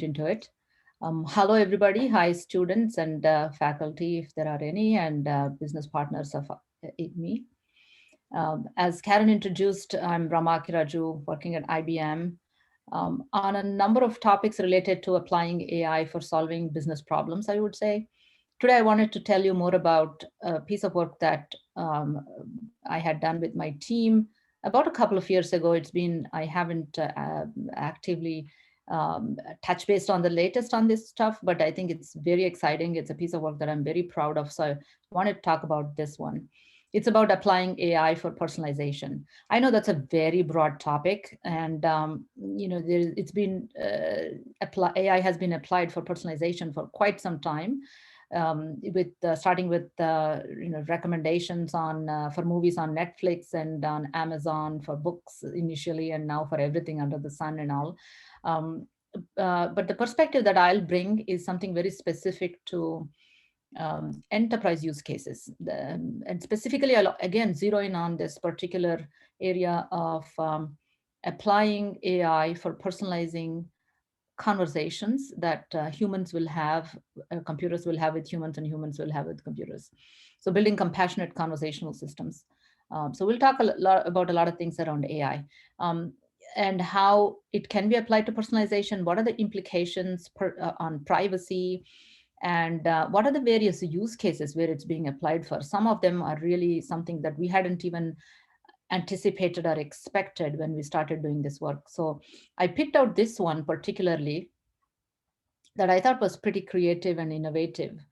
into it. Hello, everybody. Hi, students and faculty, if there are any, and business partners of me. As Karen introduced, I'm Rama Akkiraju, working at IBM on a number of topics related to applying AI for solving business problems, I would say. Today, I wanted to tell you more about a piece of work that I had done with my team about a couple of years ago. I haven't actively touch based on the latest on this stuff, but I think it's very exciting. It's a piece of work that I'm very proud of. So I wanted to talk about this one. It's about applying AI for personalization. I know that's a very broad topic, and AI has been applied for personalization for quite some time. With starting with recommendations on for movies on Netflix and on Amazon, for books initially, and now for everything under the sun and all. But the perspective that I'll bring is something very specific to enterprise use cases. And specifically, I'll again zero in on this particular area of applying AI for personalizing conversations that humans will have, computers will have with humans, and humans will have with computers. So building compassionate conversational systems. So we'll talk about a lot of things around AI. And how it can be applied to personalization. What are the implications on privacy? And what are the various use cases where it's being applied for? Some of them are really something that we hadn't even anticipated or expected when we started doing this work. So I picked out this one particularly that I thought was pretty creative and innovative.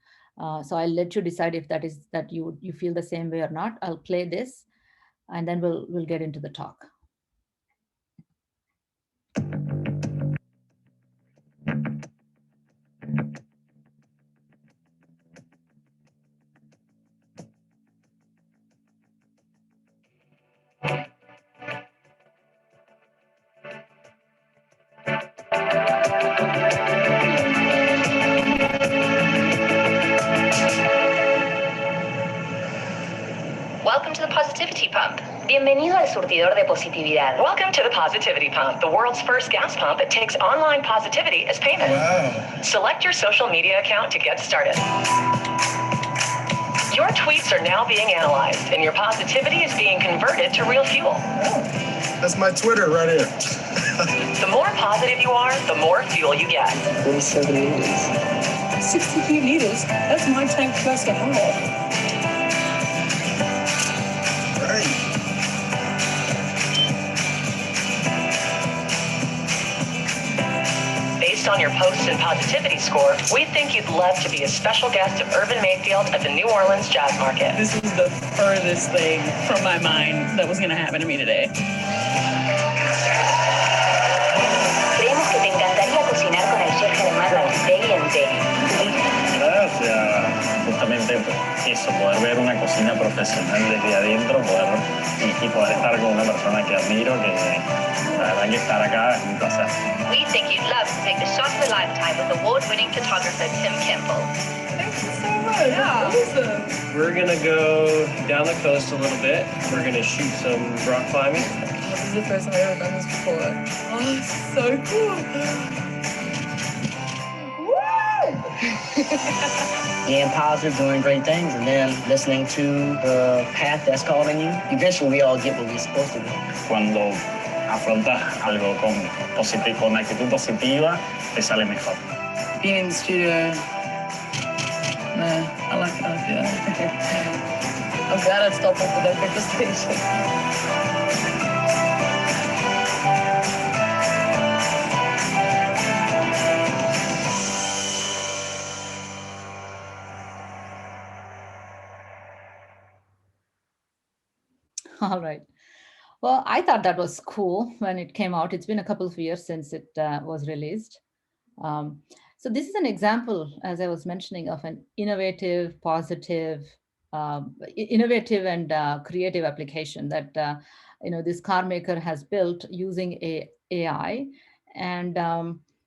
So I'll let you decide if that you feel the same way or not. I'll play this, and then we'll get into the talk. Welcome to the Positivity Pump. Bienvenido al surtidor de positividad. Welcome to the Positivity Pump, the world's first gas pump that takes online positivity as payment. Wow. Select your social media account to get started. Your tweets are now being analyzed, and your positivity is being converted to real fuel. Oh, that's my Twitter right here. The more positive you are, the more fuel you get. 47 liters. 63 liters? That's my tank plus a half. Based on your posts and positivity score, we think you'd love to be a special guest of Urban Mayfield at the New Orleans Jazz Market. This is the furthest thing from my mind that was going to happen to me today. Creemos que te encantaría cocinar con el chef alemán Day and Day. Gracias. Justamente eso, poder ver una cocina profesional desde adentro, y poder estar con una persona que admiro, que la verdad que estar acá es un placer. We think you'd love to take the shot of a lifetime with award-winning photographer Tim Campbell. Thank you so much. Yeah. Awesome. We're going to go down the coast a little bit. We're going to shoot some rock climbing. This is the first time I've ever done this before. Oh, so cool. Being positive, doing great things, and then listening to the path that's calling you. Eventually, we all get what we're supposed to do. Cuando afrontas algo con actitud positiva, te sale mejor. Being in the studio, I like that, yeah. I'm glad I stopped off at that breakfast station. All right. Well, I thought that was cool when it came out. It's been a couple of years since it was released. So this is an example, as I was mentioning, of an innovative, positive, innovative and creative application that this car maker has built using AI. And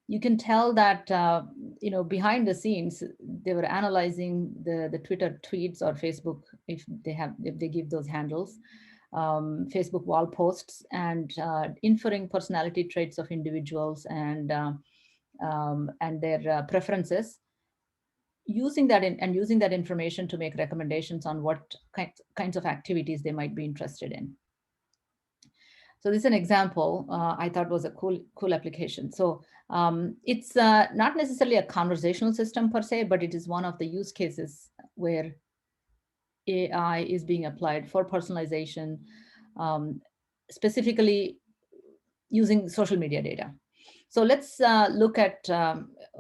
you can tell that behind the scenes they were analyzing the Twitter tweets or Facebook, if they give those handles. Facebook wall posts, and inferring personality traits of individuals, and and their preferences, using that using that information to make recommendations on what kinds of activities they might be interested in. So this is an example I thought was a cool application. So it's not necessarily a conversational system per se, but it is one of the use cases where AI is being applied for personalization, specifically using social media data. So let's look at,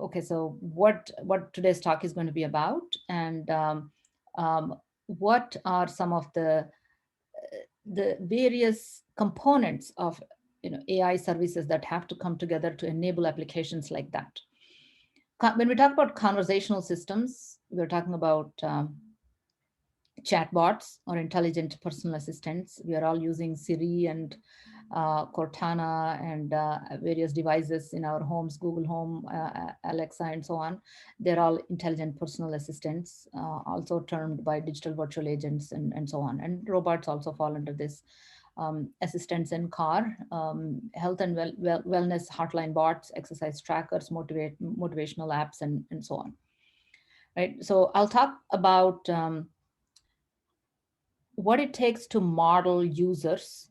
okay, so what today's talk is going to be about, and what are some of the various components of AI services that have to come together to enable applications like that. When we talk about conversational systems, we're talking about chatbots or intelligent personal assistants. We are all using Siri and Cortana and various devices in our homes, Google Home, Alexa, and so on. They're all intelligent personal assistants, also termed by digital virtual agents and so on. And robots also fall under this. Assistants in car, health and wellness hotline bots, exercise trackers, motivational apps, and so on. Right. So I'll talk about what it takes to model users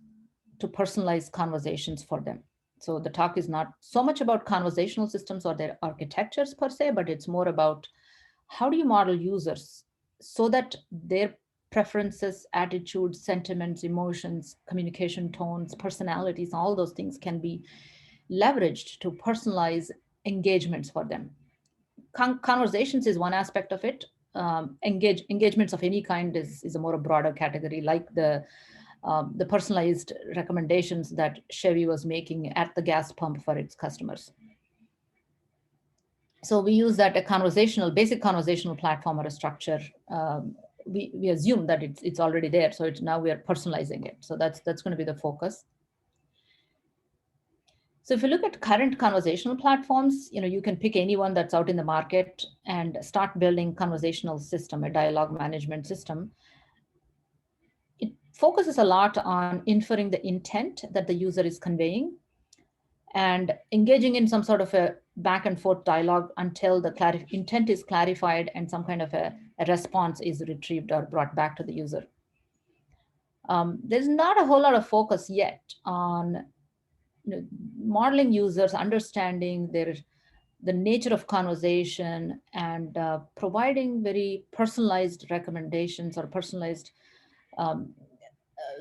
to personalize conversations for them. So the talk is not so much about conversational systems or their architectures per se, but it's more about how do you model users so that their preferences, attitudes, sentiments, emotions, communication tones, personalities, all those things can be leveraged to personalize engagements for them. Conversations is one aspect of it. Engagements of any kind is a more broader category, like the personalized recommendations that Chevy was making at the gas pump for its customers. So we use that basic conversational platform or a structure. We assume that it's already there, so now we are personalizing it. So that's going to be the focus. So if you look at current conversational platforms, you can pick any one that's out in the market and start building conversational system, a dialogue management system. It focuses a lot on inferring the intent that the user is conveying and engaging in some sort of a back and forth dialogue until the intent is clarified and some kind of a response is retrieved or brought back to the user. There's not a whole lot of focus yet on modeling users, understanding the nature of conversation, and providing very personalized recommendations or personalized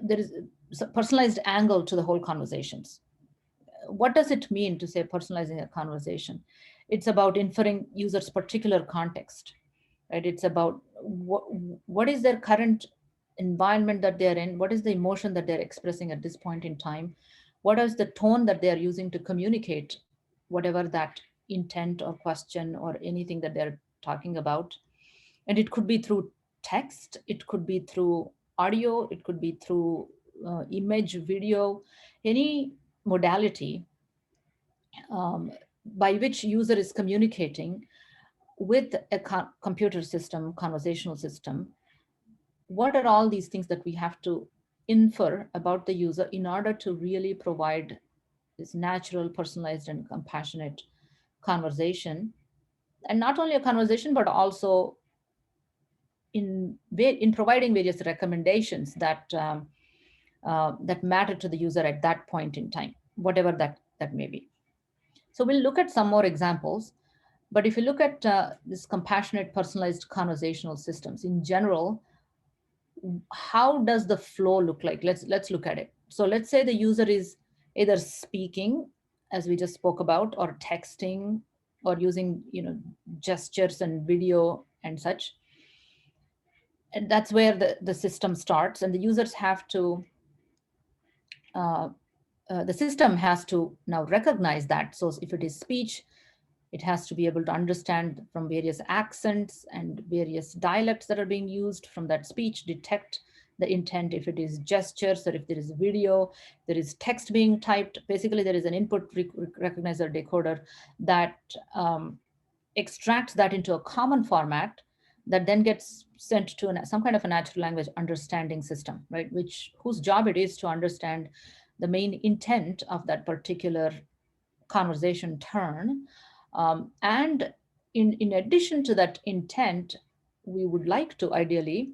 there is a personalized angle to the whole conversations. What does it mean to say personalizing a conversation? It's about inferring users' particular context, right? It's about what is their current environment that they're in, what is the emotion that they're expressing at this point in time, what is the tone that they're using to communicate whatever that intent or question or anything that they're talking about. And it could be through text, it could be through audio, it could be through image, video, any modality by which user is communicating with a computer system, conversational system. What are all these things that we have to infer about the user in order to really provide this natural, personalized, and compassionate conversation? And not only a conversation, but also in providing various recommendations that that matter to the user at that point in time, whatever that may be. So we'll look at some more examples. But if you look at this compassionate, personalized conversational systems in general, how does the flow look like? Let's look at it. So let's say the user is either speaking, as we just spoke about, or texting, or using gestures and video and such. And that's where the system starts, and the users have to the system has to now recognize that. So if it is speech, it has to be able to understand from various accents and various dialects that are being used from that speech, detect the intent. If it is gestures, or if there is video, there is text being typed. Basically, there is an input recognizer decoder that extracts that into a common format that then gets sent to some kind of a natural language understanding system, right? Whose job it is to understand the main intent of that particular conversation turn, And in addition to that intent, we would like to ideally,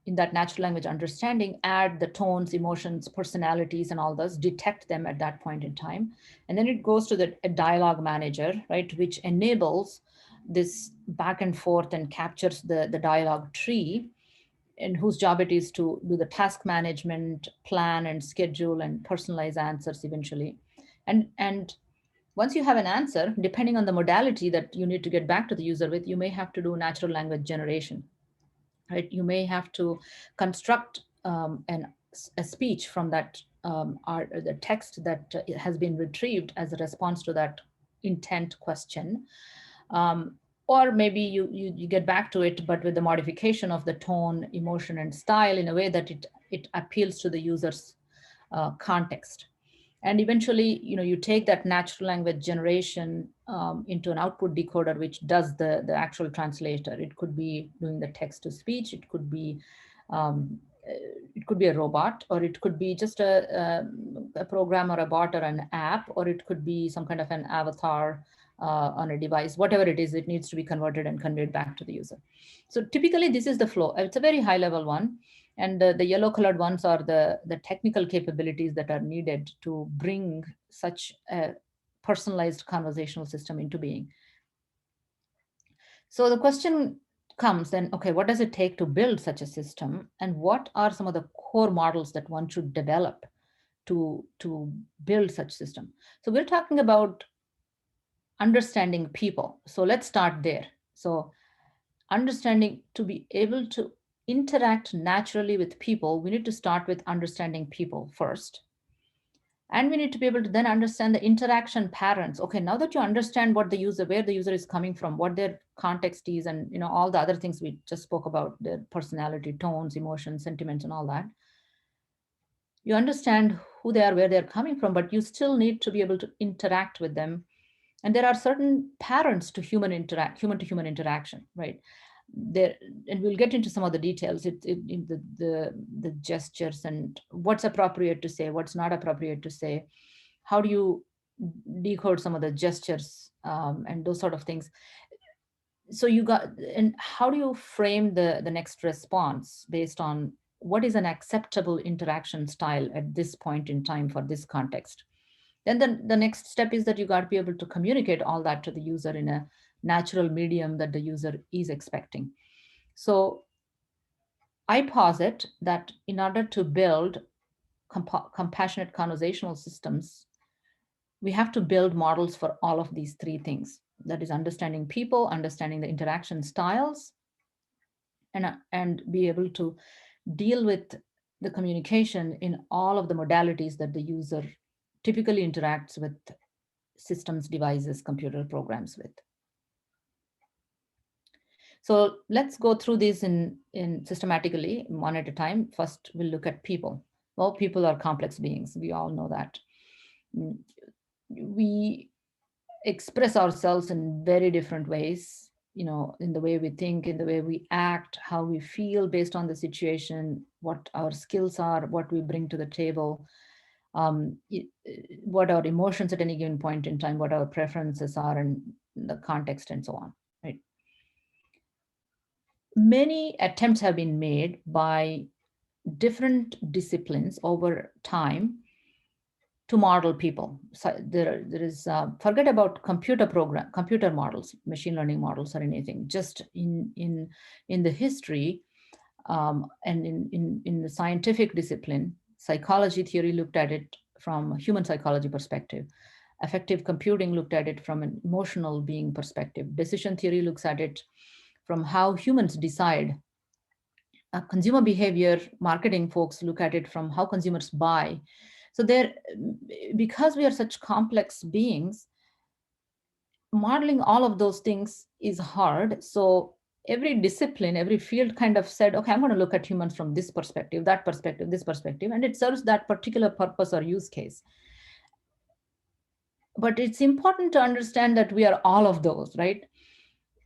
in that natural language understanding, add the tones, emotions, personalities, and all those, detect them at that point in time. And then it goes to a dialogue manager, right, which enables this back and forth and captures the dialogue tree, and whose job it is to do the task management, plan and schedule and personalize answers eventually. And once you have an answer, depending on the modality that you need to get back to the user with, you may have to do natural language generation, right? You may have to construct a speech from that the text that has been retrieved as a response to that intent question. Or maybe you get back to it, but with the modification of the tone, emotion, and style in a way that it appeals to the user's context. And eventually, you take that natural language generation into an output decoder, which does the actual translator. It could be doing the text to speech. Um, it could be a robot, or it could be just a program or a bot or an app, or it could be some kind of an avatar on a device. Whatever it is, it needs to be converted and conveyed back to the user. So typically, this is the flow. It's a very high level one. And the yellow colored ones are the technical capabilities that are needed to bring such a personalized conversational system into being. So the question comes then, okay, what does it take to build such a system? And what are some of the core models that one should develop to build such system? So we're talking about understanding people. So let's start there. So understanding, to be able to interact naturally with people, we need to start with understanding people first. And we need to be able to then understand the interaction patterns. Okay, now that you understand what the user, where the user is coming from, what their context is, and all the other things we just spoke about, their personality, tones, emotions, sentiments, and all that, you understand who they are, where they're coming from, but you still need to be able to interact with them. And there are certain patterns to human to human interaction, right? There, and we'll get into some of the details. The gestures and what's appropriate to say, what's not appropriate to say. How do you decode some of the gestures and those sort of things? So and how do you frame the next response based on what is an acceptable interaction style at this point in time for this context? Then the next step is that you got to be able to communicate all that to the user in a natural medium that the user is expecting. So I posit that in order to build compassionate conversational systems, we have to build models for all of these three things. That is understanding people, understanding the interaction styles, and be able to deal with the communication in all of the modalities that the user typically interacts with systems, devices, computer programs with. So let's go through these in systematically, one at a time. First, we'll look at people. Well, people are complex beings. We all know that. We express ourselves in very different ways, in the way we think, in the way we act, how we feel based on the situation, what our skills are, what we bring to the table, what our emotions at any given point in time, what our preferences are, and the context, and so on, right? Many attempts have been made by different disciplines over time to model people. So there is forget about computer models, machine learning models, or anything. Just in the history and in the scientific discipline, psychology theory looked at it from a human psychology perspective. Affective computing looked at it from an emotional being perspective. Decision theory looks at it from how humans decide. Consumer behavior marketing folks look at it from how consumers buy. So because we are such complex beings, modeling all of those things is hard. So every discipline, every field kind of said, okay, I'm going to look at humans from this perspective, that perspective, this perspective, and it serves that particular purpose or use case. But it's important to understand that we are all of those, right?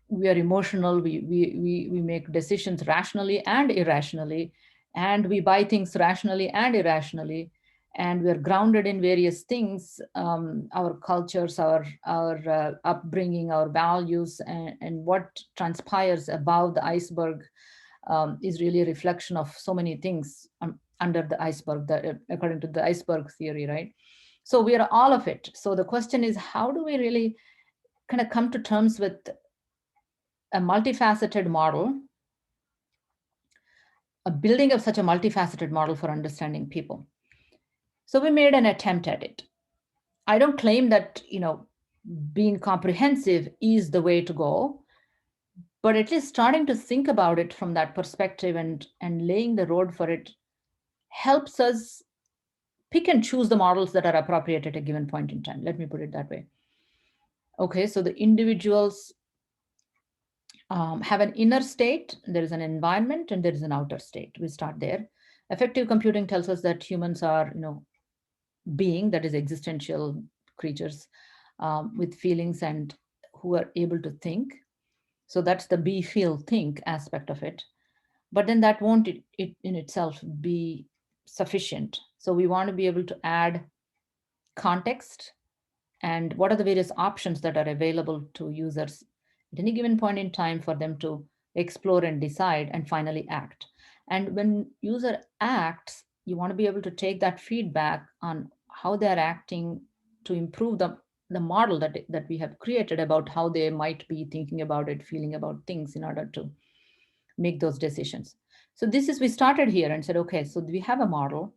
We are emotional, we make decisions rationally and irrationally, and we buy things rationally and irrationally. and we're grounded in various things, our cultures, our upbringing, our values, and what transpires above the iceberg is really a reflection of so many things under the iceberg, according to the iceberg theory, right? So we are all of it. So the question is, how do we really kind of come to terms with a multifaceted model, a building of such a multifaceted model for understanding people? So we made an attempt at it. I don't claim that, being comprehensive is the way to go, but at least starting to think about it from that perspective and laying the road for it helps us pick and choose the models that are appropriate at a given point in time. Let me put it that way. Okay, so the individuals have an inner state, there is an environment, and there is an outer state. We start there. Effective computing tells us that humans are, being, that is existential creatures with feelings and who are able to think. So that's the be, feel, think aspect of it. But then that won't it in itself be sufficient. So we want to be able to add context and what are the various options that are available to users at any given point in time for them to explore and decide and finally act. And when user acts, you want to be able to take that feedback on how they're acting to improve the model that we have created about how they might be thinking about it, feeling about things in order to make those decisions. So we started here and said, okay, so we have a model,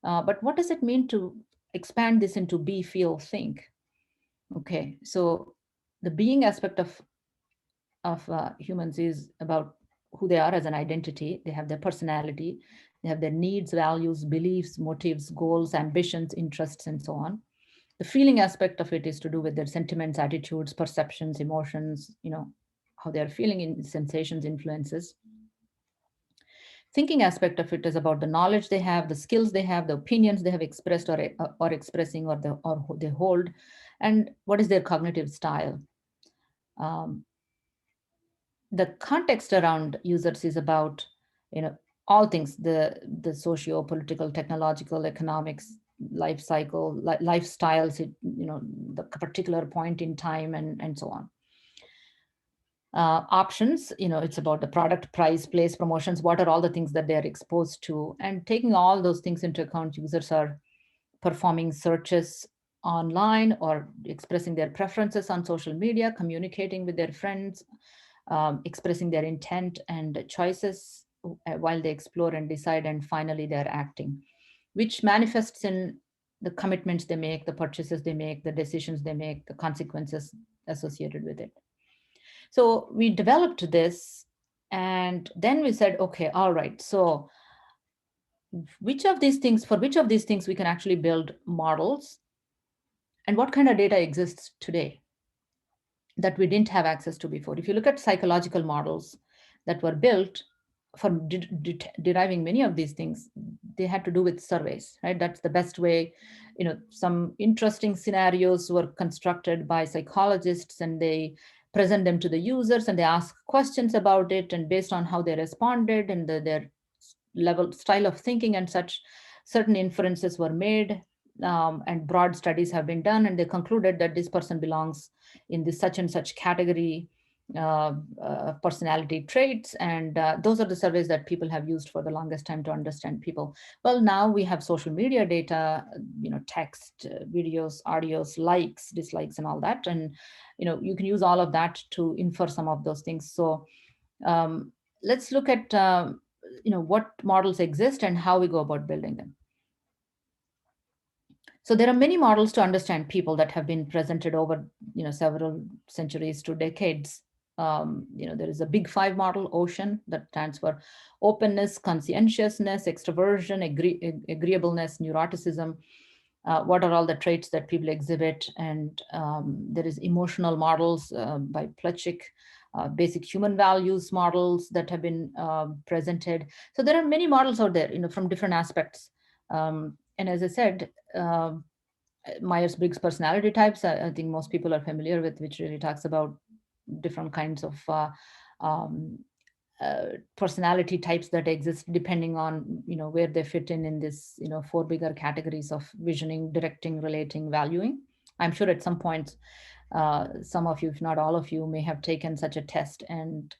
but what does it mean to expand this into be, feel, think? Okay, so the being aspect of humans is about who they are as an identity. They have their personality, they have their needs, values, beliefs, motives, goals, ambitions, interests, and so on. The feeling aspect of it is to do with their sentiments, attitudes, perceptions, emotions, how they're feeling in sensations, influences. Thinking aspect of it is about the knowledge they have, the skills they have, the opinions they have expressed or expressing or they hold, and what is their cognitive style. The context around users is about all things, the socio-political, technological, economics, life cycle, lifestyles, the particular point in time, and so on. Options, it's about the product, price, place, promotions, what are all the things that they're exposed to, and taking all those things into account. Users are performing searches online or expressing their preferences on social media, communicating with their friends, expressing their intent and choices while they explore and decide, and finally they're acting, which manifests in the commitments they make, the purchases they make, the decisions they make, the consequences associated with it. So we developed this, and then we said, okay, all right, so for which of these things we can actually build models, and what kind of data exists today that we didn't have access to before? If you look at psychological models that were built for deriving many of these things, they had to do with surveys, right? That's the best way. Some interesting scenarios were constructed by psychologists, and they present them to the users, and they ask questions about it, and based on how they responded and their style of thinking and such, certain inferences were made, and broad studies have been done, and they concluded that this person belongs in this such and such category personality traits, and those are the surveys that people have used for the longest time to understand people. Well, now we have social media data, text, videos, audios, likes, dislikes, and all that, and you can use all of that to infer some of those things. So let's look at what models exist and how we go about building them. So there are many models to understand people that have been presented over several centuries to decades. There is a big five model, OCEAN, that stands for openness, conscientiousness, extroversion, agreeableness, neuroticism. What are all the traits that people exhibit? And there is emotional models by Plutchik, basic human values models that have been presented. So there are many models out there, from different aspects. And as I said, Myers-Briggs personality types, I think most people are familiar with, which really talks about different kinds of personality types that exist depending on, where they fit in this, 4 bigger categories of visioning, directing, relating, valuing. I'm sure at some point, some of you, if not all of you, may have taken such a test and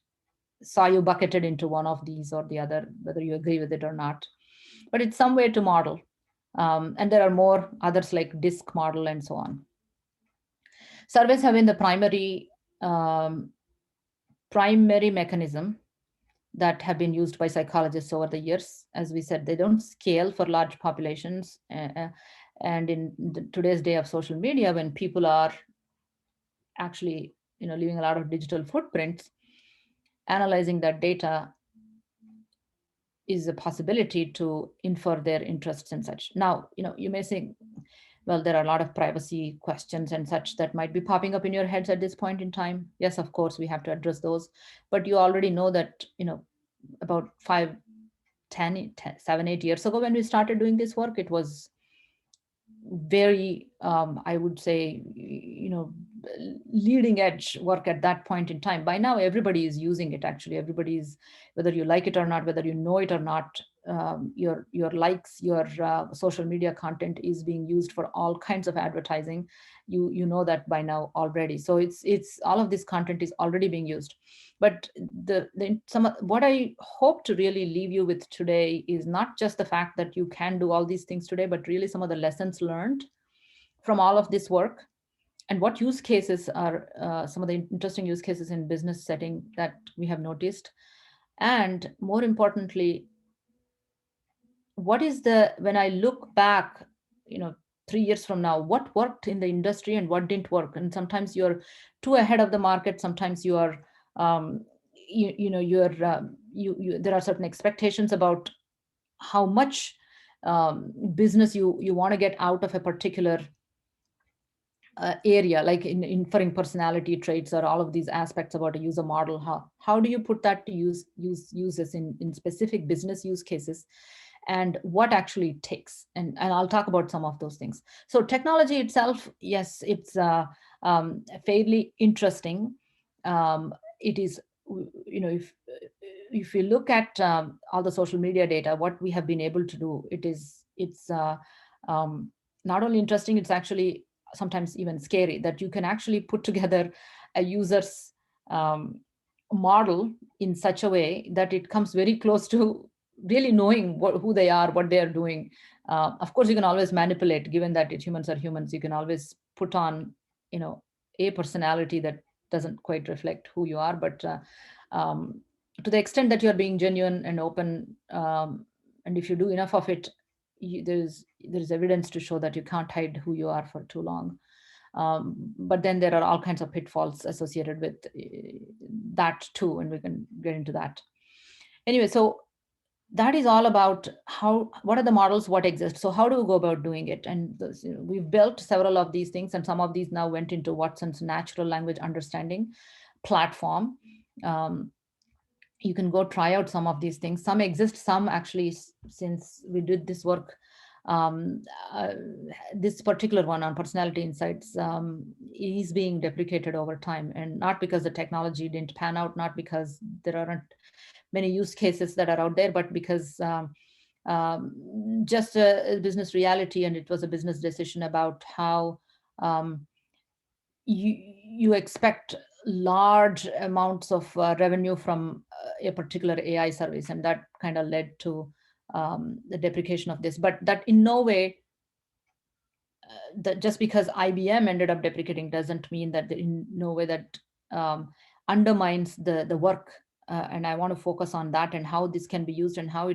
saw you bucketed into one of these or the other, whether you agree with it or not. But it's some way to model. And there are more others like DISC model and so on. Surveys have been the primary mechanism that have been used by psychologists over the years. As we said, they don't scale for large populations. And in today's day of social media, when people are actually leaving a lot of digital footprints, analyzing that data is a possibility to infer their interests and such. Now, you may say, well, there are a lot of privacy questions and such that might be popping up in your heads at this point in time. Yes, of course, we have to address those. But you already know that, about 5, 10, 7, 8 years ago, when we started doing this work, it was very, I would say, leading edge work at that point in time. By now, everybody is using it. Actually, everybody's, whether you like it or not, whether you know it or not, your likes, your social media content is being used for all kinds of advertising. You know that by now already. So it's all of this content is already being used. But what I hope to really leave you with today is not just the fact that you can do all these things today, but really some of the lessons learned from all of this work, and what use cases are some of the interesting use cases in business setting that we have noticed. And more importantly, when I look back, 3 years from now, what worked in the industry and what didn't work. And sometimes you're too ahead of the market. Sometimes you are, there are certain expectations about how much business you want to get out of a particular area, like in inferring personality traits or all of these aspects about a user model. How do you put that to uses in specific business use cases, and what actually it takes? And I'll talk about some of those things. So technology itself, yes, it's fairly interesting. It is, if you look at all the social media data, what we have been able to do, it's not only interesting, it's actually sometimes even scary that you can actually put together a user's model in such a way that it comes very close to really knowing who they are, what they are doing. Of course, you can always manipulate, given that humans are humans. You can always put on, a personality that doesn't quite reflect who you are. But to the extent that you're being genuine and open, and if you do enough of it, there's evidence to show that you can't hide who you are for too long. But then there are all kinds of pitfalls associated with that too, and we can get into that. Anyway, so that is all about what are the models, what exists. So how do we go about doing it? And we've built several of these things, and some of these now went into Watson's natural language understanding platform. You can go try out some of these things. Some exist, some actually, since we did this work, this particular one on personality insights is being deprecated over time, and not because the technology didn't pan out, not because there aren't many use cases that are out there, but because just a business reality, and it was a business decision about how you expect large amounts of revenue from a particular AI service, and that kind of led to the deprecation of this. But that in no way, that just because IBM ended up deprecating doesn't mean that in no way that undermines the work. And I want to focus on that and how this can be used and how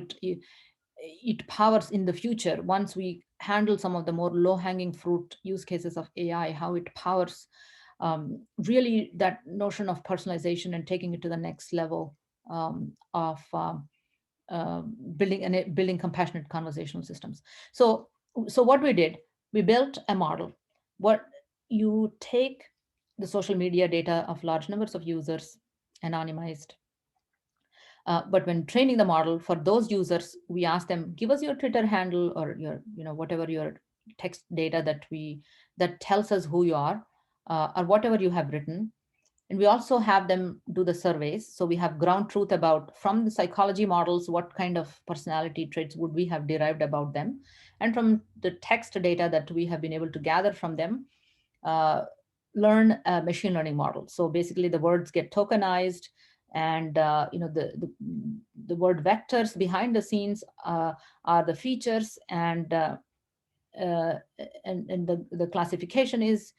it powers in the future. Once we handle some of the more low-hanging fruit use cases of AI, how it powers really that notion of personalization and taking it to the next level of building compassionate conversational systems. So what we did, we built a model. What you take the social media data of large numbers of users, anonymized. But when training the model for those users, we ask them, give us your Twitter handle or your, whatever your text data that tells us who you are, or whatever you have written. And we also have them do the surveys. So we have ground truth about, from the psychology models, what kind of personality traits would we have derived about them. And from the text data that we have been able to gather from them, learn a machine learning model. So basically the words get tokenized, and the word vectors behind the scenes are the features, and uh, the classification is,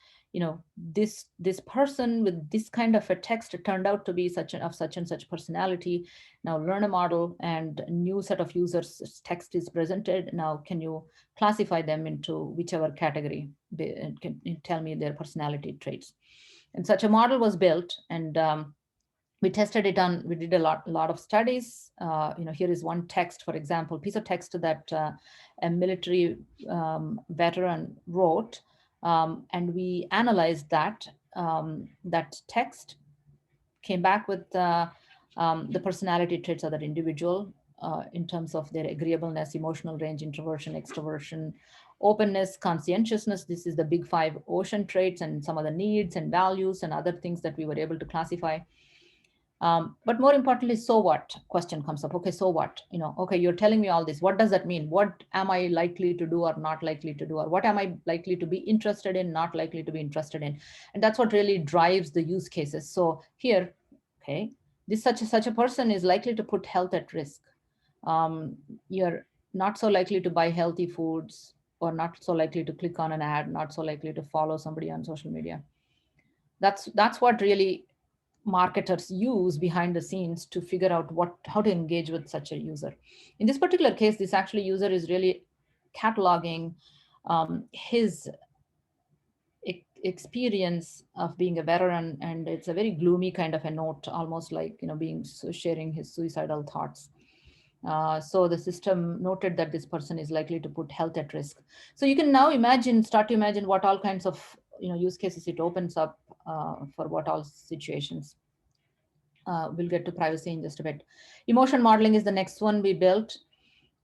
this person with this kind of a text turned out to be such and such personality. Now learn a model, and a new set of users text is presented. Now can you classify them into whichever category, and can you tell me their personality traits. And such a model was built, and we tested it on, we did a lot of studies. Here is one text, for example, piece of text that a military veteran wrote, and we analyzed that text, came back with the personality traits of that individual, in terms of their agreeableness, emotional range, introversion, extroversion, openness, conscientiousness. This is the big five ocean traits, and some of the needs and values and other things that we were able to classify. But more importantly, so what question comes up. Okay, so what? Okay, you're telling me all this. What does that mean? What am I likely to do or not likely to do? Or what am I likely to be interested in, not likely to be interested in? And that's what really drives the use cases. So here, okay, this such a person is likely to put health at risk. You're not so likely to buy healthy foods, or not so likely to click on an ad, not so likely to follow somebody on social media. That's what really marketers use behind the scenes to figure out how to engage with such a user. In this particular case, this actually user is really cataloging his experience of being a veteran, and it's a very gloomy kind of a note, almost like sharing his suicidal thoughts. So the system noted that this person is likely to put health at risk. So you can now start to imagine what all kinds of use cases it opens up, for what all situations. We'll get to privacy in just a bit. Emotion modeling is the next one we built.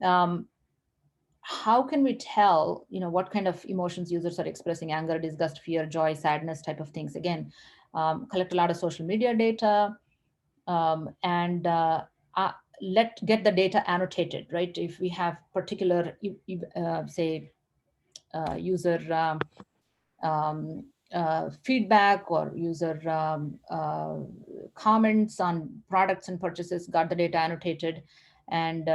How can we tell, what kind of emotions users are expressing? Anger, disgust, fear, joy, sadness, type of things. Again, collect a lot of social media data, and get the data annotated, right? If we have particular, say, user feedback, or user comments on products and purchases, got the data annotated, and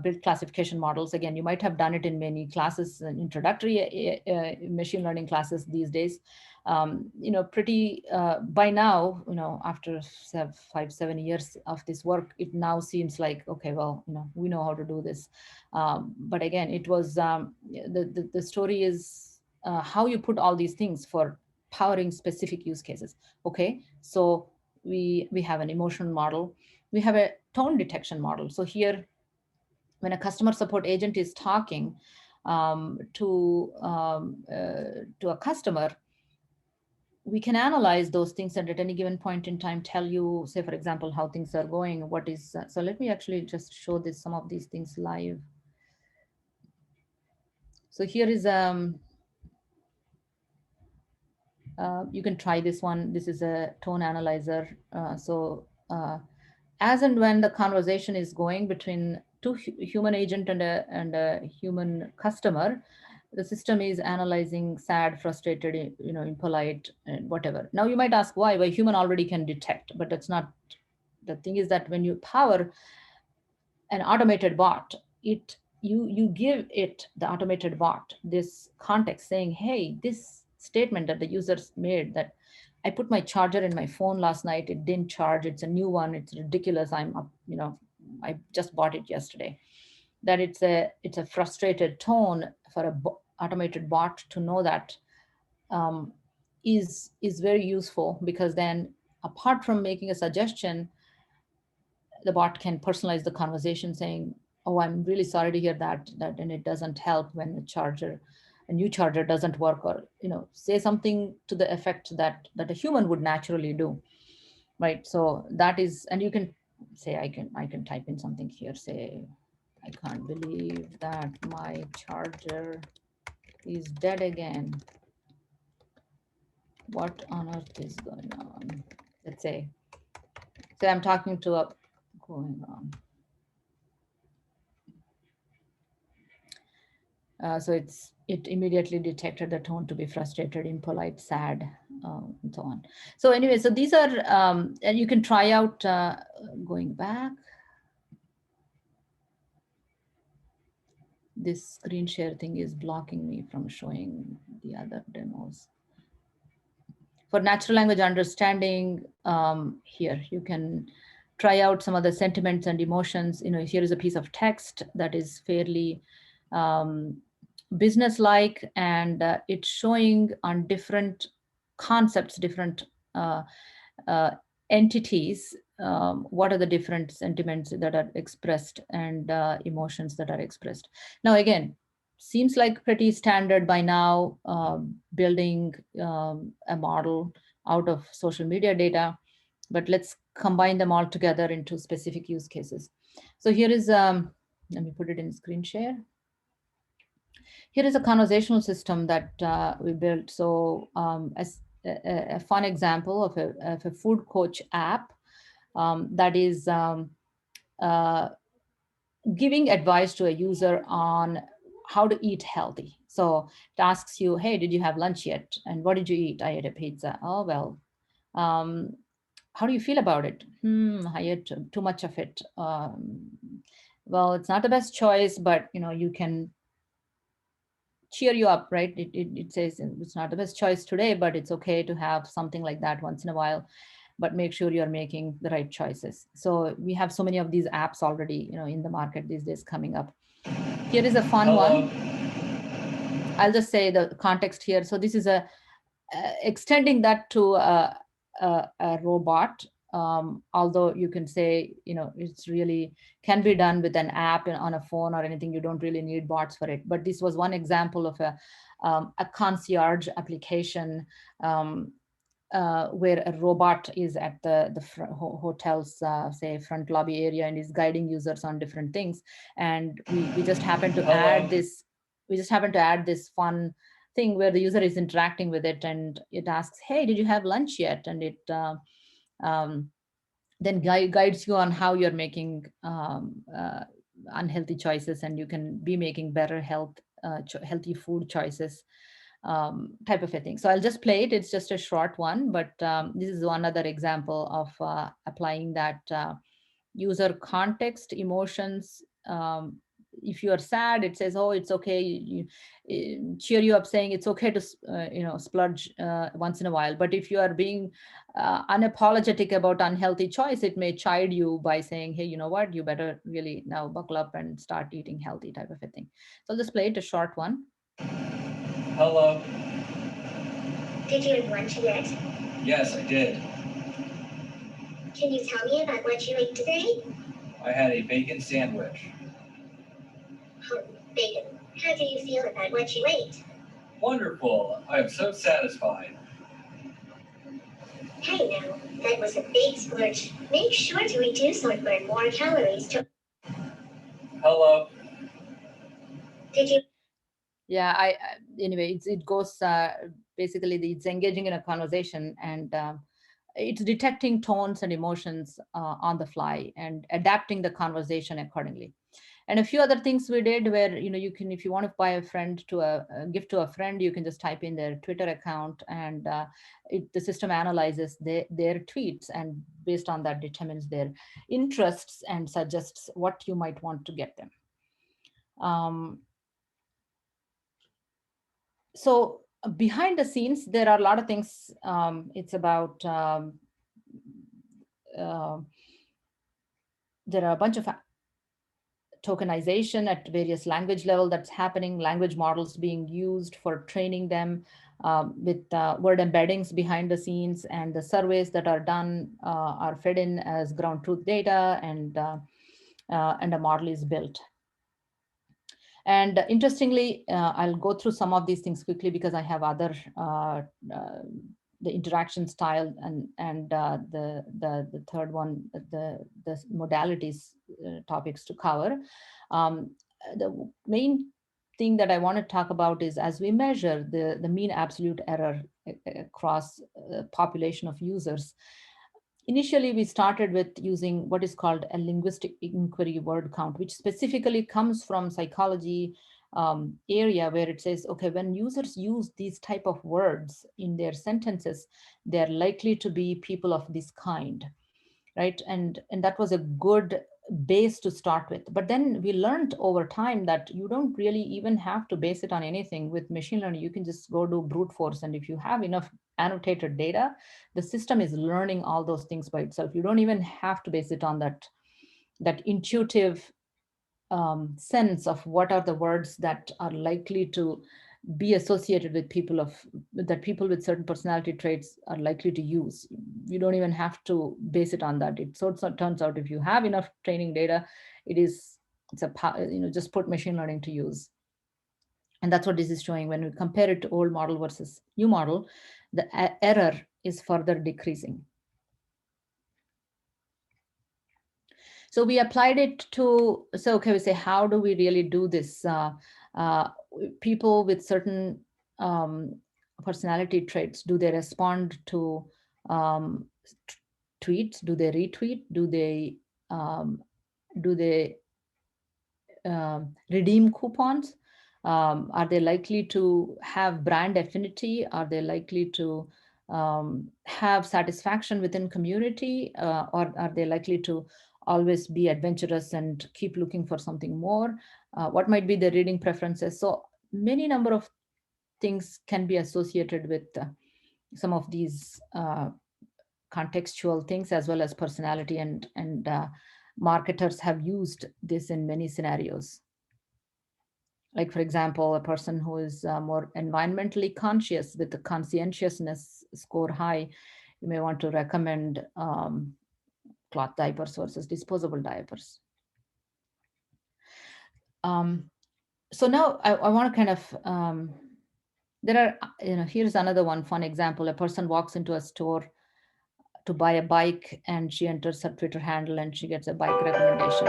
build classification models. Again, you might have done it in many classes, introductory machine learning classes these days. Pretty by now, after 5-7 years of this work, it now seems like, okay, well, we know how to do this. But again, it was the story is how you put all these things for powering specific use cases. Okay, so we have an emotion model, we have a tone detection model. So here, when a customer support agent is talking to a customer, we can analyze those things, and at any given point in time tell you, say, for example, how things are going, what is so let me actually just show some of these things live. So here is you can try this one. This is a tone analyzer. As and when the conversation is going between two human agent and a human customer, the system is analyzing sad, frustrated, impolite, and whatever. Now you might ask why human already can detect, but that's not. The thing is that when you power an automated bot, you give it, the automated bot, this context saying, hey, this statement that the users made, that I put my charger in my phone last night, it didn't charge, it's a new one, it's ridiculous, I'm up, I just bought it yesterday. That it's a frustrated tone for a automated bot to know that, is very useful, because then, apart from making a suggestion, the bot can personalize the conversation saying, oh, I'm really sorry to hear that, and it doesn't help when a new charger doesn't work, or say something to the effect that a human would naturally do, right? So that is, and you can say, I can type in something here, say, I can't believe that my charger is dead again. what on earth is going on? Let's say, so I'm talking to a going on. So it immediately detected the tone to be frustrated, impolite, sad, and so on. So anyway, so these are, and you can try out going back. This screen share thing is blocking me from showing the other demos. For natural language understanding, here you can try out some of the sentiments and emotions. You know, here is a piece of text that is fairly business-like, and it's showing on different concepts, different entities, what are the different sentiments that are expressed and emotions that are expressed. Now, again, seems like pretty standard by now, building a model out of social media data, but let's combine them all together into specific use cases. So here is, let me put it in screen share. Here is a conversational system that we built. So as a fun example of a food coach app that is giving advice to a user on how to eat healthy. So it asks you, hey, did you have lunch yet? And what did you eat? I ate a pizza. Oh, well, how do you feel about it? I ate too much of it. Well, it's not the best choice, but you know, you can cheer you up, right? It says it's not the best choice today, but it's okay to have something like that once in a while, but make sure you're making the right choices. So we have so many of these apps already, you know, in the market these days coming up. Here is a fun one. I'll just say the context here. So this is extending that to a robot. Although you can say, you know, it's really can be done with an app on a phone or anything. You don't really need bots for it. But this was one example of a concierge application where a robot is at the hotel's say front lobby area and is guiding users on different things. And we just happen to add this. We just happen to add this fun thing where the user is interacting with it, and it asks, hey, did you have lunch yet? And it um, then guides you on how you're making unhealthy choices, and you can be making better healthy food choices, type of a thing. So I'll just play it. It's just a short one, but this is one other example of applying that user context, emotions. If you are sad, it says, oh, it's okay. Cheer you up, saying it's okay to you know, splurge once in a while. But if you are being unapologetic about unhealthy choice, it may chide you by saying, hey, you know what, you better really now buckle up and start eating healthy, type of a thing. So I'll just play it, a short one. Hello. Did you have lunch yet? Yes, I did. Can you tell me about what you ate today? I had a bacon sandwich. Oh, bacon. How do you feel about what you ate? Wonderful. I am so satisfied. Hey now, that was a big splurge. Make sure to reduce or burn more calories to... Hello. Did you... Yeah, anyway, it goes basically it's engaging in a conversation, and it's detecting tones and emotions on the fly and adapting the conversation accordingly. And a few other things we did where, you know, you can, if you want to buy a friend to a gift to a friend, you can just type in their Twitter account, and the system analyzes their tweets, and based on that determines their interests and suggests what you might want to get them. So behind the scenes, there are a lot of things. It's about there are a bunch of tokenization at various language level that's happening, language models being used for training them with word embeddings behind the scenes, and the surveys that are done are fed in as ground truth data, and a model is built. And interestingly, I'll go through some of these things quickly because I have other the interaction style and the third one, the modalities topics to cover. The main thing that I want to talk about is as we measure the mean absolute error across a population of users. Initially, we started with using what is called a linguistic inquiry word count, which specifically comes from psychology area, where it says, okay, when users use these type of words in their sentences, they're likely to be people of this kind, right? And that was a good base to start with. But then we learned over time that you don't really even have to base it on anything. With machine learning, you can just go do brute force. And if you have enough annotated data, the system is learning all those things by itself. You don't even have to base it on that intuitive sense of what are the words that are likely to be associated with people with certain personality traits are likely to use. You don't even have to base it on that. It turns out if you have enough training data, it's just put machine learning to use. And that's what this is showing. When we compare it to old model versus new model, the error is further decreasing. So we applied it to, so okay, we say, how do we really do this? People with certain personality traits, do they respond to tweets? Do they retweet? Do they redeem coupons? Are they likely to have brand affinity? Are they likely to have satisfaction within community? Or are they likely to always be adventurous and keep looking for something more? What might be the reading preferences? So many number of things can be associated with some of these contextual things, as well as personality, and marketers have used this in many scenarios. Like, for example, a person who is more environmentally conscious with the conscientiousness score high, you may want to recommend cloth diapers versus disposable diapers. So now I want to kind of, there are, here's another one fun example. A person walks into a store to buy a bike, and she enters her Twitter handle and she gets a bike recommendation.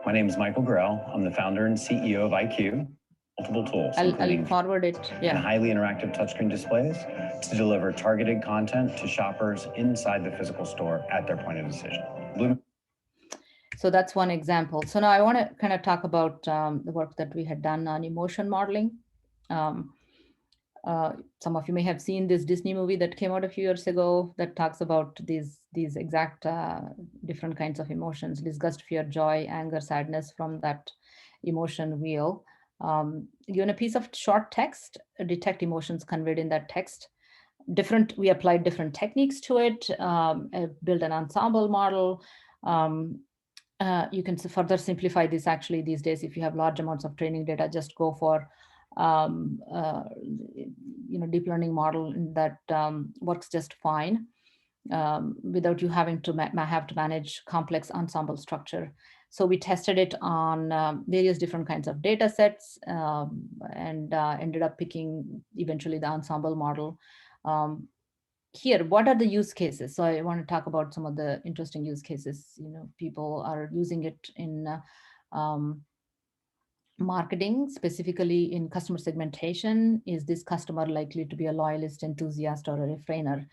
My name is Michael Grell. I'm the founder and CEO of IQ. Multiple tools, I'll forward it. Yeah. And highly interactive touchscreen displays to deliver targeted content to shoppers inside the physical store at their point of decision. So that's one example. So now I want to kind of talk about the work that we had done on emotion modeling. Some of you may have seen this Disney movie that came out a few years ago that talks about these exact different kinds of emotions: disgust, fear, joy, anger, sadness, from that emotion wheel. Given a piece of short text, detect emotions conveyed in that text. We applied different techniques to it, build an ensemble model. You can further simplify this actually these days. If you have large amounts of training data, just go for deep learning model that works just fine without you having to have to manage complex ensemble structure. So we tested it on various different kinds of data sets and ended up picking eventually the ensemble model. Here, what are the use cases? So I want to talk about some of the interesting use cases. People are using it in marketing, specifically in customer segmentation. Is this customer likely to be a loyalist, enthusiast, or a refrainer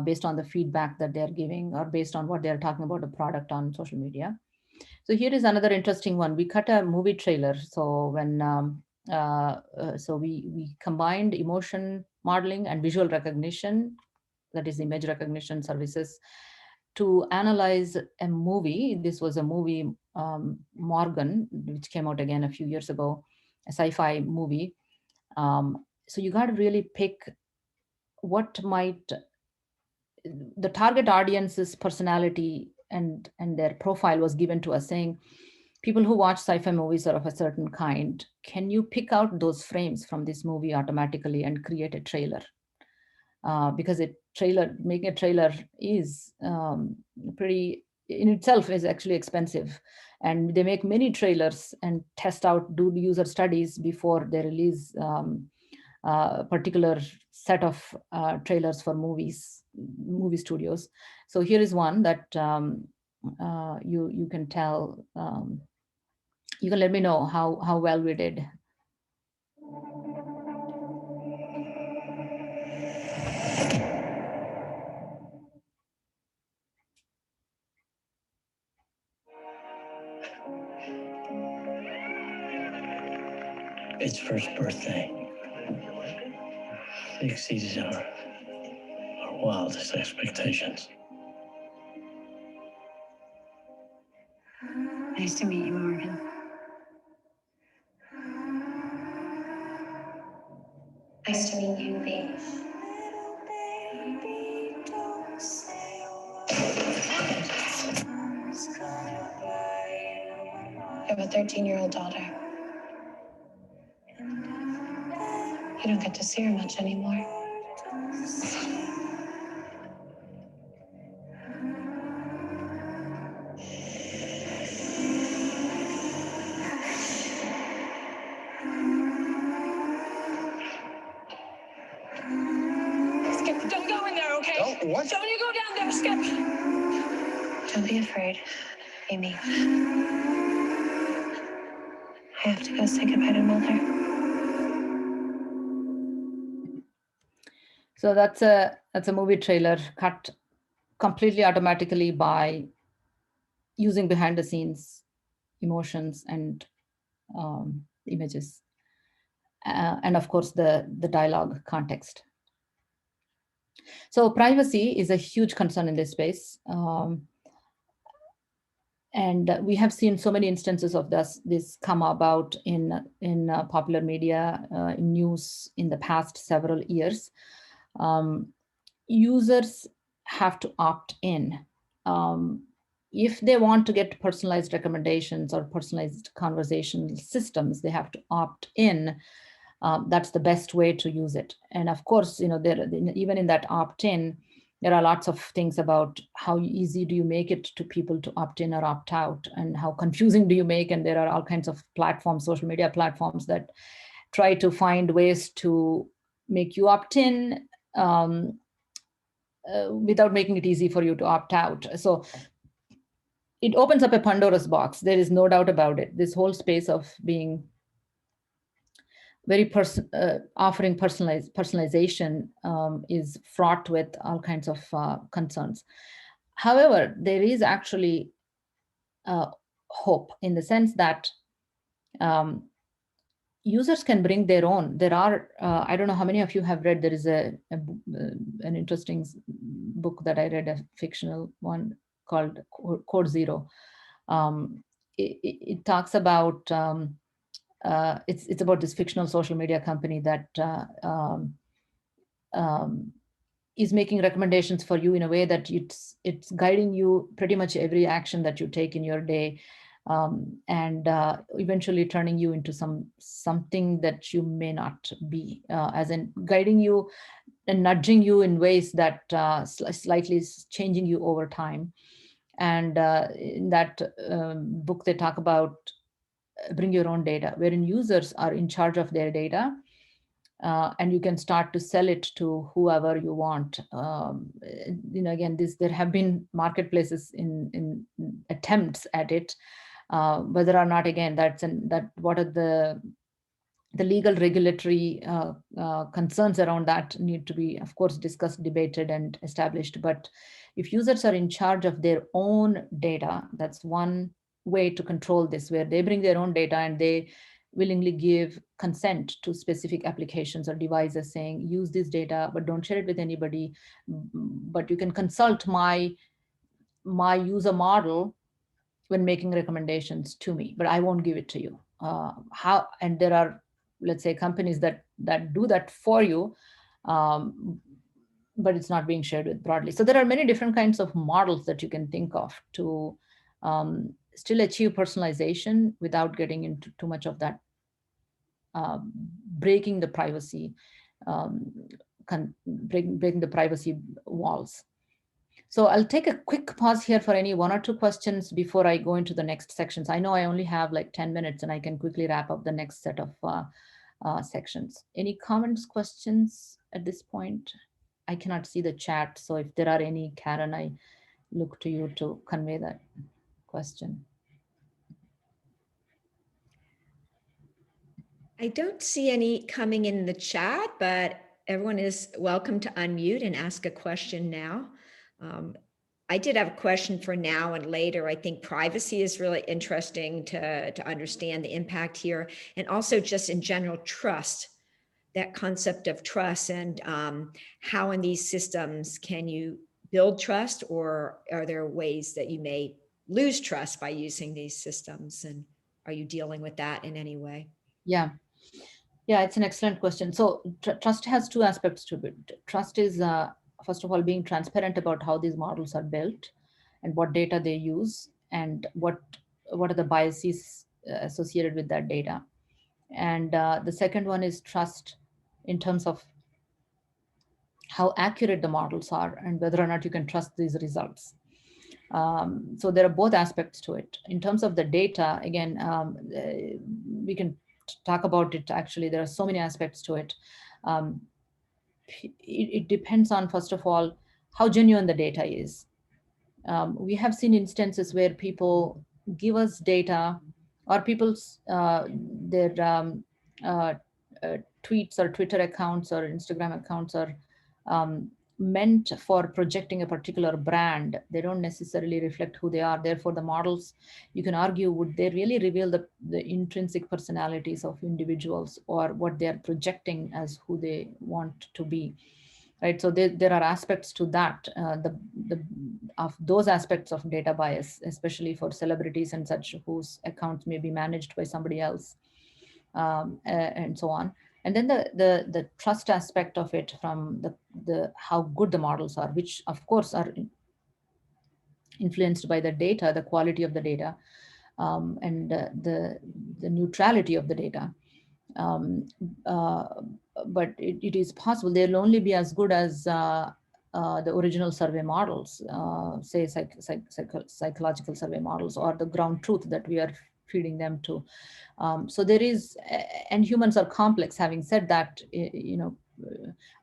based on the feedback that they're giving, or based on what they're talking about a product on social media? So here is another interesting one. We cut a movie trailer. So when we combined emotion modeling and visual recognition, that is image recognition services, to analyze a movie. This was a movie, Morgan, which came out again a few years ago, a sci-fi movie. So you got to really pick what might the target audience's personality and their profile was given to us, saying people who watch sci-fi movies are of a certain kind. Can you pick out those frames from this movie automatically and create a trailer? Because making a trailer is pretty, in itself is actually expensive. And they make many trailers and test out, do user studies before they release particular set of trailers for movie studios. So here is one that you can tell. You can let me know how well we did. Its first birthday exceeds our wildest expectations. Nice to meet you, Morgan. Nice to meet you, Faith. I have a 13-year-old daughter. You don't get to see her much anymore. Skip, don't go in there, okay? Don't what? Don't you go down there, Skip. Don't be afraid, Amy. I have to go say goodbye to Mother. So that's a movie trailer cut completely automatically by using behind the scenes emotions and images, and of course the dialogue context. So privacy is a huge concern in this space. And we have seen so many instances of this come about in popular media, in news in the past several years. Users have to opt in. If they want to get personalized recommendations or personalized conversational systems, they have to opt in. That's the best way to use it. And of course, even in that opt-in, there are lots of things about how easy do you make it to people to opt in or opt out, and how confusing do you make. And there are all kinds of platforms, social media platforms, that try to find ways to make you opt in without making it easy for you to opt out. So it opens up a Pandora's box. There is no doubt about it. This whole space of being very offering personalization is fraught with all kinds of concerns. However, there is actually hope, in the sense that users can bring their own. There are, I don't know how many of you have read, there is an interesting book that I read, a fictional one called Code Zero. It talks about, it's about this fictional social media company that is making recommendations for you in a way that it's guiding you pretty much every action that you take in your day, and eventually turning you into something that you may not be, as in guiding you and nudging you in ways that slightly is changing you over time. And in that book, they talk about bring your own data, wherein users are in charge of their data, and you can start to sell it to whoever you want. Again, there have been marketplaces in attempts at it, whether or not, again, what are the legal regulatory concerns around that need to be, of course, discussed, debated, and established. But if users are in charge of their own data, that's one way to control this, where they bring their own data and they willingly give consent to specific applications or devices, saying, use this data, but don't share it with anybody. But you can consult my user model when making recommendations to me, but I won't give it to you. And there are, let's say, companies that do that for you, but it's not being shared with broadly. So there are many different kinds of models that you can think of to still achieve personalization without getting into too much of that breaking the privacy, breaking the privacy walls. So I'll take a quick pause here for any one or two questions before I go into the next sections. I know I only have like 10 minutes, and I can quickly wrap up the next set of sections. Any comments, questions at this point? I cannot see the chat, so if there are any, Karen, I look to you to convey that question. I don't see any coming in the chat, but everyone is welcome to unmute and ask a question now. I did have a question for now and later. I think privacy is really interesting to understand the impact here, and also just in general trust, that concept of trust, and how in these systems can you build trust, or are there ways that you may lose trust by using these systems, and are you dealing with that in any way? Yeah. Yeah, it's an excellent question. So trust has two aspects to it. Trust is, first of all, being transparent about how these models are built and what data they use and what are the biases associated with that data. And the second one is trust in terms of how accurate the models are and whether or not you can trust these results. So there are both aspects to it. In terms of the data, again, we can talk about it. Actually, there are so many aspects to it. It depends on, first of all, how genuine the data is. We have seen instances where people give us data, or people's their tweets or Twitter accounts or Instagram accounts are meant for projecting a particular brand. They don't necessarily reflect who they are. Therefore, the models, you can argue, would they really reveal the intrinsic personalities of individuals, or what they are projecting as who they want to be? Right. So there are aspects to that, of those aspects of data bias, especially for celebrities and such, whose accounts may be managed by somebody else, and so on. And then the trust aspect of it, from the how good the models are, which of course are influenced by the data, the quality of the data, and the neutrality of the data. But it is possible they'll only be as good as the original survey models, say psychological survey models, or the ground truth that we are feeding them to. So there is, and humans are complex. Having said that,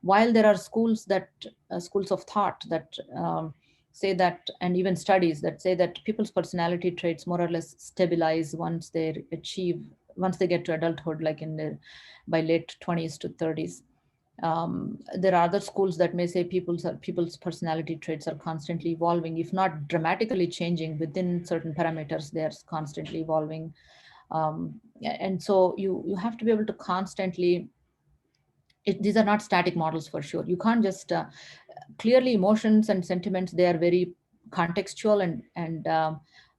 while there are schools of thought that say that, and even studies that say that people's personality traits more or less stabilize once they get to adulthood, like by late 20s to 30s. There are other schools that may say people's personality traits are constantly evolving, if not dramatically changing within certain parameters. They're constantly evolving, and so you have to be able to constantly. These are not static models for sure. You can't just clearly emotions and sentiments. They are very contextual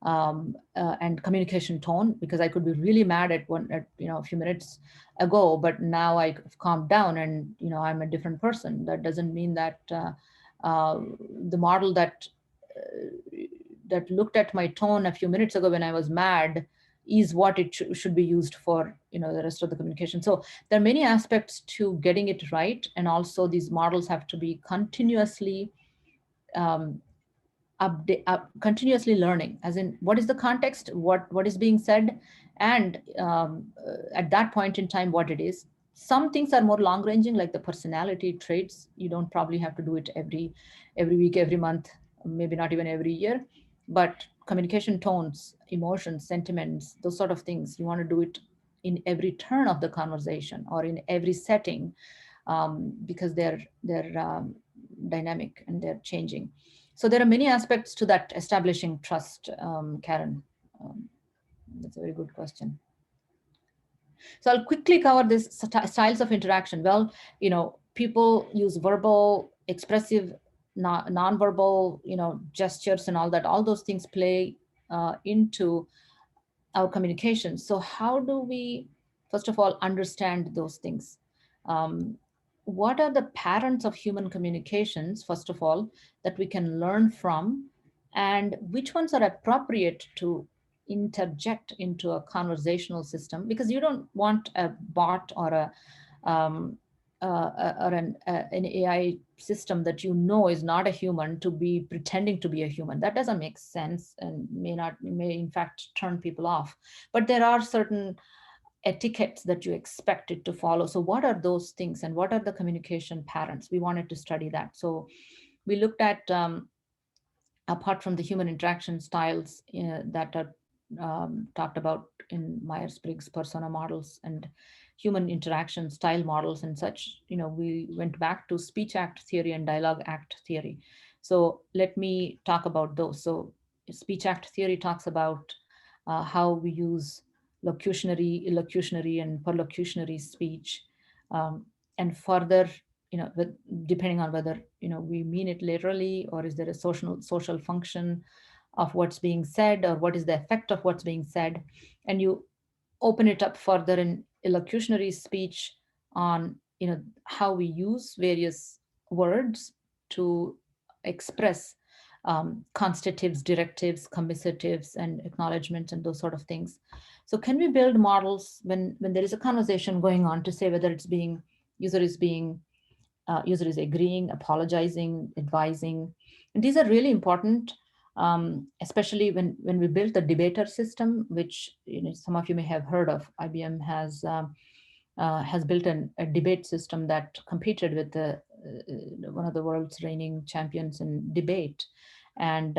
and communication tone, because I could be really mad at a few minutes ago, but now I've calmed down and I'm a different person. That doesn't mean that the model that looked at my tone a few minutes ago when I was mad is what it should be used for the rest of the communication. So there are many aspects to getting it right, and also these models have to be continuously continuously learning, as in what is the context, what is being said, and at that point in time what it is. Some things are more long ranging, like the personality traits. You don't probably have to do it every week, every month, maybe not even every year. But communication tones, emotions, sentiments, those sort of things, you want to do it in every turn of the conversation or in every setting, because they're dynamic and they're changing. So there are many aspects to that establishing trust, Karen. That's a very good question. So I'll quickly cover this styles of interaction. Well, people use verbal, expressive, non-verbal, gestures and all that. All those things play into our communication. So how do we, first of all, understand those things? What are the patterns of human communications, first of all, that we can learn from, and which ones are appropriate to interject into a conversational system? Because you don't want a bot or an AI system that is not a human to be pretending to be a human. That doesn't make sense and may in fact turn people off. But there are certain etiquettes that you expect it to follow. So what are those things and what are the communication patterns? We wanted to study that. So we looked at, apart from the human interaction styles that are talked about in Myers-Briggs persona models and human interaction style models and such, we went back to speech act theory and dialogue act theory. So let me talk about those. So speech act theory talks about how we use locutionary, illocutionary, and perlocutionary speech, and further, depending on whether we mean it literally, or is there a social function of what's being said, or what is the effect of what's being said, and you open it up further in illocutionary speech on how we use various words to express constitutives, directives, commissatives, and acknowledgements, and those sort of things. So can we build models when there is a conversation going on to say whether user is agreeing, apologizing, advising? And these are really important, especially when we built the debater system, which some of you may have heard of. IBM has built a debate system that competed with one of the world's reigning champions in debate, and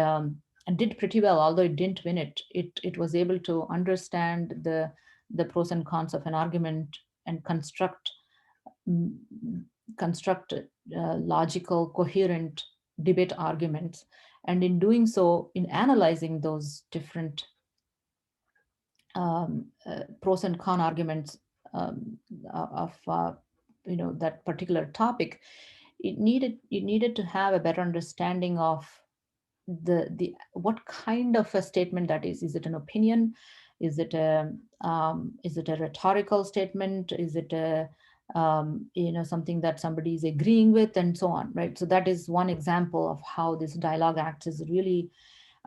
did pretty well. Although it didn't win it, it was able to understand the pros and cons of an argument and construct logical, coherent debate arguments. And in doing so, in analyzing those different pros and con arguments of that particular topic, it needed to have a better understanding of the what kind of a statement that is. Is it an opinion? Is it a rhetorical statement? Is it a something that somebody is agreeing with, and so on, right? So that is one example of how this dialogue acts is really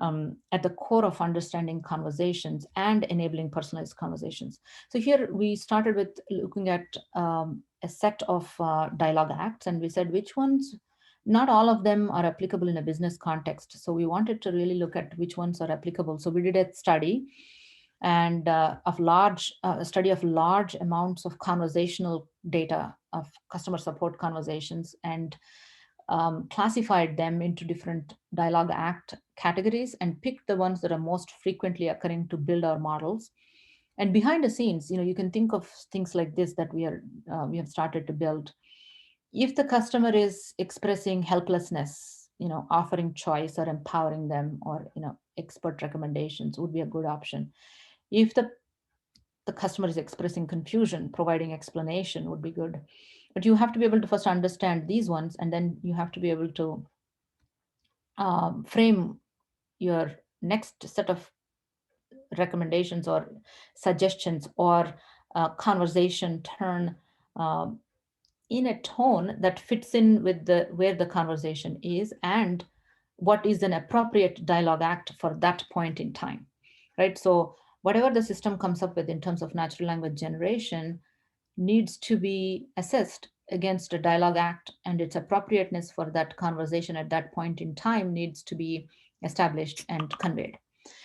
at the core of understanding conversations and enabling personalized conversations. So here we started with looking at a set of dialogue acts, and we said which ones, not all of them are applicable in a business context. So we wanted to really look at which ones are applicable. So we did a study and a study of large amounts of conversational data of customer support conversations, and classified them into different dialogue act categories and picked the ones that are most frequently occurring to build our models. And behind the scenes, you can think of things like this that we have started to build. If the customer is expressing helplessness, offering choice or empowering them, or expert recommendations would be a good option. If the customer is expressing confusion, providing explanation would be good. But you have to be able to first understand these ones, and then you have to be able to frame your next set of recommendations or suggestions or conversation turn in a tone that fits in with where the conversation is and what is an appropriate dialogue act for that point in time, right? So whatever the system comes up with in terms of natural language generation needs to be assessed against a dialogue act, and its appropriateness for that conversation at that point in time needs to be established and conveyed.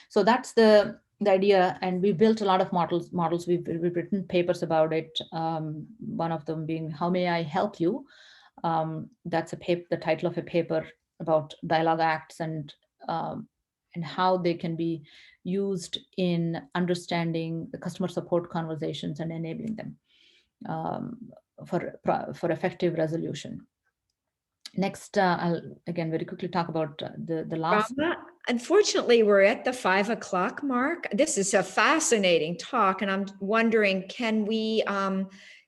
So that's the idea, and we built a lot of models. We've written papers about it. One of them being "How May I Help You?" That's the title of a paper about dialogue acts and how they can be used in understanding the customer support conversations and enabling them for effective resolution. Next, I'll again very quickly talk about the last. Rama, unfortunately, we're at the 5 o'clock mark. This is a fascinating talk, and I'm wondering, can we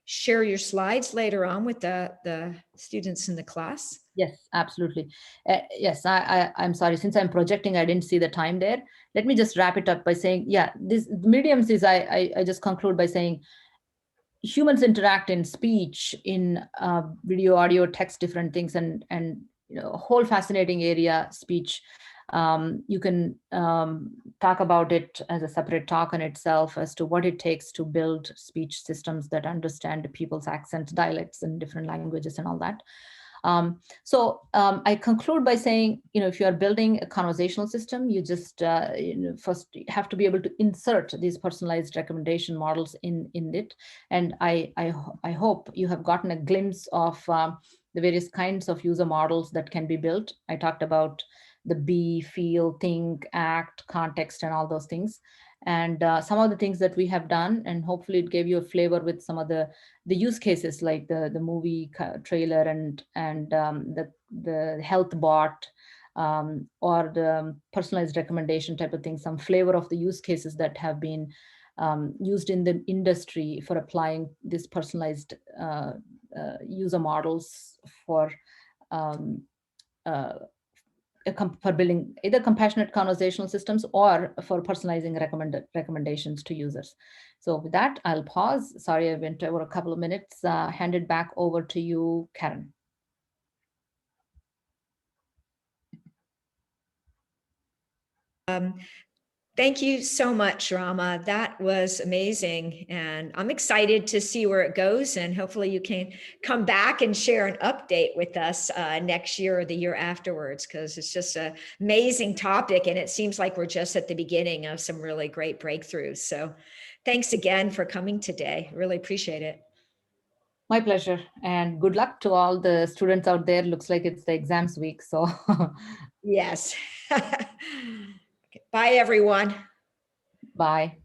share your slides later on with the students in the class? Yes, absolutely. Yes, I'm sorry. Since I'm projecting, I didn't see the time there. Let me just wrap it up by saying, yeah, this mediums is, I just conclude by saying, humans interact in speech, in video, audio, text, different things, and a whole fascinating area, speech. You can talk about it as a separate talk in itself as to what it takes to build speech systems that understand people's accents, dialects, and different languages and all that. I conclude by saying, if you are building a conversational system, you just first have to be able to insert these personalized recommendation models in it. And I hope you have gotten a glimpse of the various kinds of user models that can be built. I talked about the be, feel, think, act, context, and all those things. And some of the things that we have done, and hopefully it gave you a flavor with some of the use cases, like the movie trailer and the health bot, or the personalized recommendation type of thing, some flavor of the use cases that have been used in the industry for applying this personalized user models for for building either compassionate conversational systems or for personalizing recommendations to users. So with that, I'll pause. Sorry, I went over a couple of minutes. Hand it back over to you, Karen. Thank you so much, Rama. That was amazing. And I'm excited to see where it goes. And hopefully you can come back and share an update with us next year or the year afterwards, because it's just an amazing topic. And it seems like we're just at the beginning of some really great breakthroughs. So thanks again for coming today. Really appreciate it. My pleasure. And good luck to all the students out there. Looks like it's the exams week. So yes. Bye, everyone. Bye.